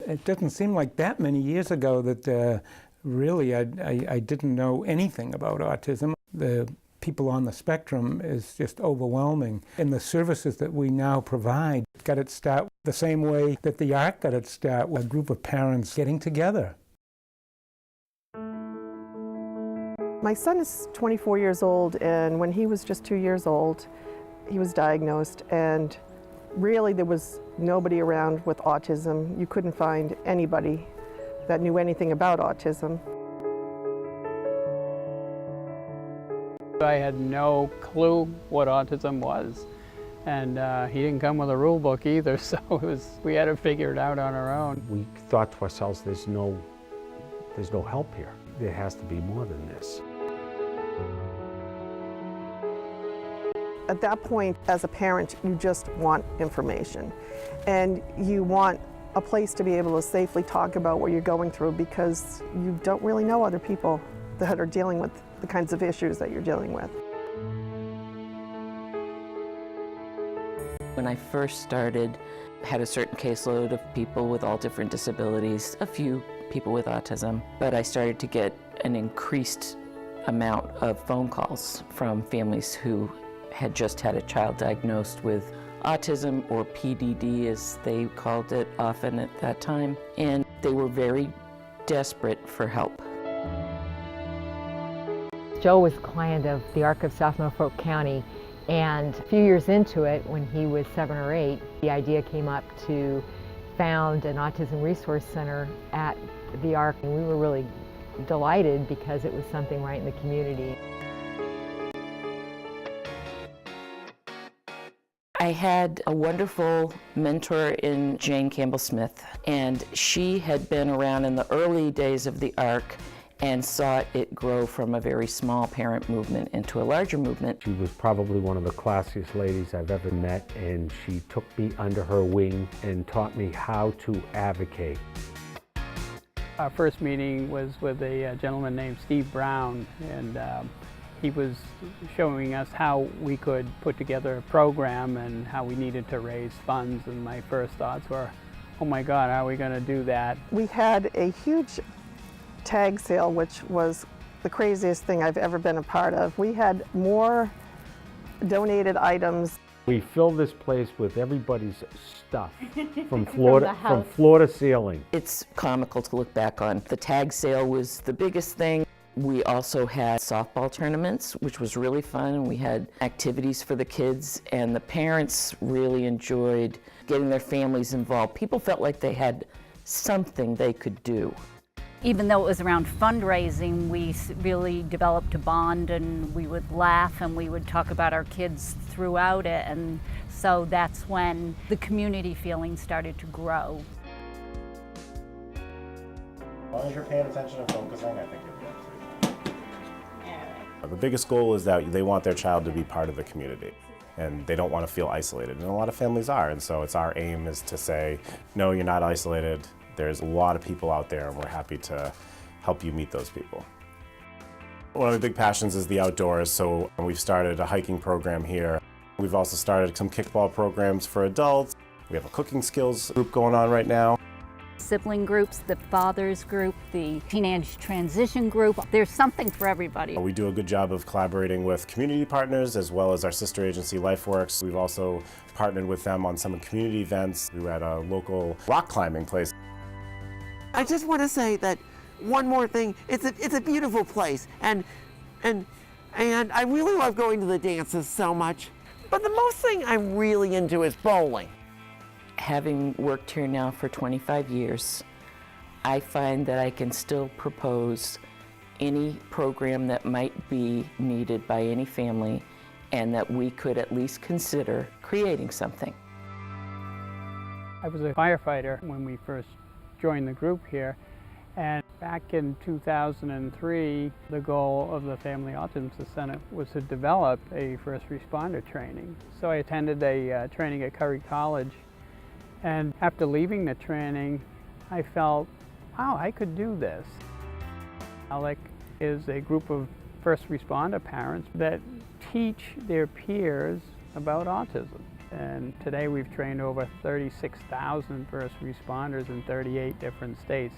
It doesn't seem like that many years ago that really I didn't know anything about autism. The people on the spectrum is just overwhelming. And the services that we now provide got its start the same way that the ARC got its start, with a group of parents getting together. My son is 24 years old, and when he was just 2 years old, he was diagnosed, and really there was nobody around with autism. You couldn't find anybody that knew anything about autism. I had no clue what autism was, and he didn't come with a rule book either, so we had to figure it out on our own. We thought to ourselves, there's no help here. There has to be more than this. At that point, as a parent, you just want information, and you want a place to be able to safely talk about what you're going through, because you don't really know other people that are dealing with the kinds of issues that you're dealing with. When I first started, I had a certain caseload of people with all different disabilities, a few people with autism, but I started to get an increased amount of phone calls from families who had just had a child diagnosed with autism, or PDD as they called it often at that time, and they were very desperate for help. Joe was a client of the ARC of South Norfolk County, and a few years into it, when he was 7 or 8, the idea came up to found an autism resource center at the ARC, and we were really delighted because it was something right in the community. I had a wonderful mentor in Jane Campbell-Smith, and she had been around in the early days of the ARC and saw it grow from a very small parent movement into a larger movement. She was probably one of the classiest ladies I've ever met, and she took me under her wing and taught me how to advocate. Our first meeting was with a gentleman named Steve Brown, and he was showing us how we could put together a program and how we needed to raise funds, and my first thoughts were, oh my God, how are we going to do that? We had a huge tag sale, which was the craziest thing I've ever been a part of. We had more donated items. We filled this place with everybody's stuff from floor to ceiling. It's comical to look back on. The tag sale was the biggest thing. We also had softball tournaments, which was really fun, and we had activities for the kids, and the parents really enjoyed getting their families involved. People felt like they had something they could do. Even though it was around fundraising, we really developed a bond, and we would laugh and we would talk about our kids throughout it, and so that's when the community feeling started to grow. As long as you're paying attention and focusing, I think you'll be able to. The biggest goal is that they want their child to be part of the community, and they don't want to feel isolated, and a lot of families are, and so it's our aim is to say, no, you're not isolated. There's a lot of people out there, and we're happy to help you meet those people. One of the big passions is the outdoors, so we've started a hiking program here. We've also started some kickball programs for adults. We have a cooking skills group going on right now. Sibling groups, the fathers group, the teenage transition group. There's something for everybody. We do a good job of collaborating with community partners as well as our sister agency LifeWorks. We've also partnered with them on some community events. We were at a local rock climbing place. I just want to say that one more thing. It's a beautiful place, and I really love going to the dances so much. But the most thing I'm really into is bowling. Having worked here now for 25 years, I find that I can still propose any program that might be needed by any family, and that we could at least consider creating something. I was a firefighter when we first joined the group here, and back in 2003, the goal of the Family Autism Center was to develop a first responder training. So I attended a training at Curry College. And after leaving the training, I felt, wow, I could do this. ALEC is a group of first responder parents that teach their peers about autism. And today we've trained over 36,000 first responders in 38 different states.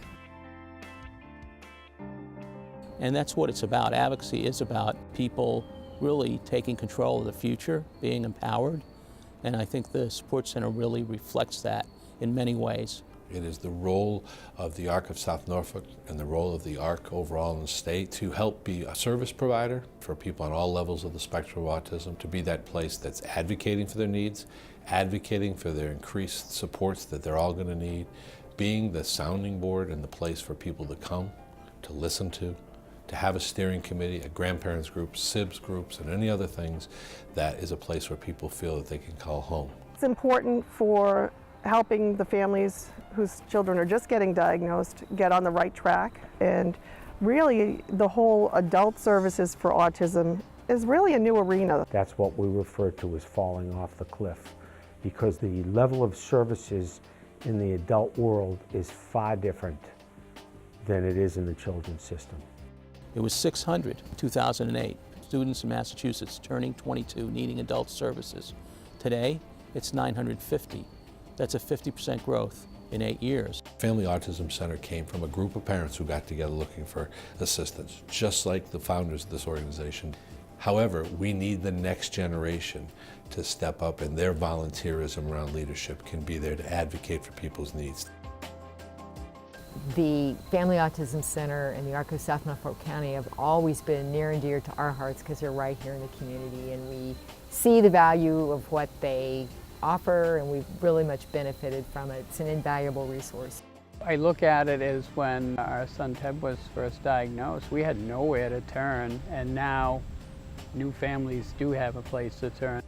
And that's what it's about. Advocacy is about people really taking control of the future, being empowered, and I think the Support Center really reflects that in many ways. It is the role of the ARC of South Norfolk and the role of the ARC overall in the state to help be a service provider for people on all levels of the spectrum of autism, to be that place that's advocating for their needs, advocating for their increased supports that they're all going to need, being the sounding board and the place for people to come, to listen to have a steering committee, a grandparents group, SIBS groups, and any other things. That is a place where people feel that they can call home. It's important for helping the families whose children are just getting diagnosed get on the right track. And really, the whole adult services for autism is really a new arena. That's what we refer to as falling off the cliff, because the level of services in the adult world is far different than it is in the children's system. It was 600 in 2008, students in Massachusetts turning 22 needing adult services. Today, it's 950. That's a 50% growth in 8 years. Family Autism Center came from a group of parents who got together looking for assistance, just like the founders of this organization. However, we need the next generation to step up, and their volunteerism around leadership can be there to advocate for people's needs. The Family Autism Center and the ARC of South Norfolk County have always been near and dear to our hearts because they're right here in the community, and we see the value of what they offer, and we've really much benefited from it. It's an invaluable resource. I look at it as when our son Ted was first diagnosed, we had nowhere to turn, and now new families do have a place to turn.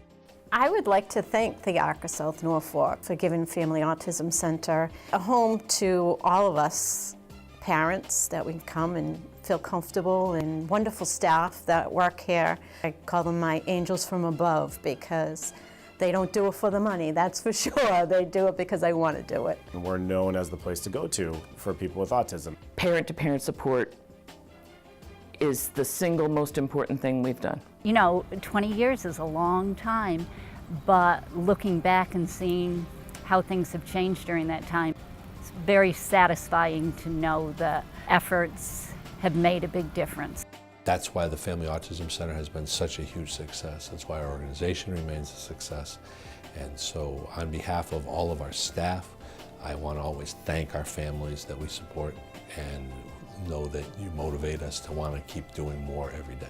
I would like to thank the ARC of South Norfolk for giving Family Autism Center a home to all of us parents, that we come and feel comfortable, and wonderful staff that work here. I call them my angels from above, because they don't do it for the money, that's for sure. They do it because they want to do it. We're known as the place to go to for people with autism. Parent-to-parent support is the single most important thing we've done. You know, 20 years is a long time, but looking back and seeing how things have changed during that time, it's very satisfying to know the efforts have made a big difference. That's why the Family Autism Center has been such a huge success. That's why our organization remains a success. And so on behalf of all of our staff, I want to always thank our families that we support, and know that you motivate us to want to keep doing more every day.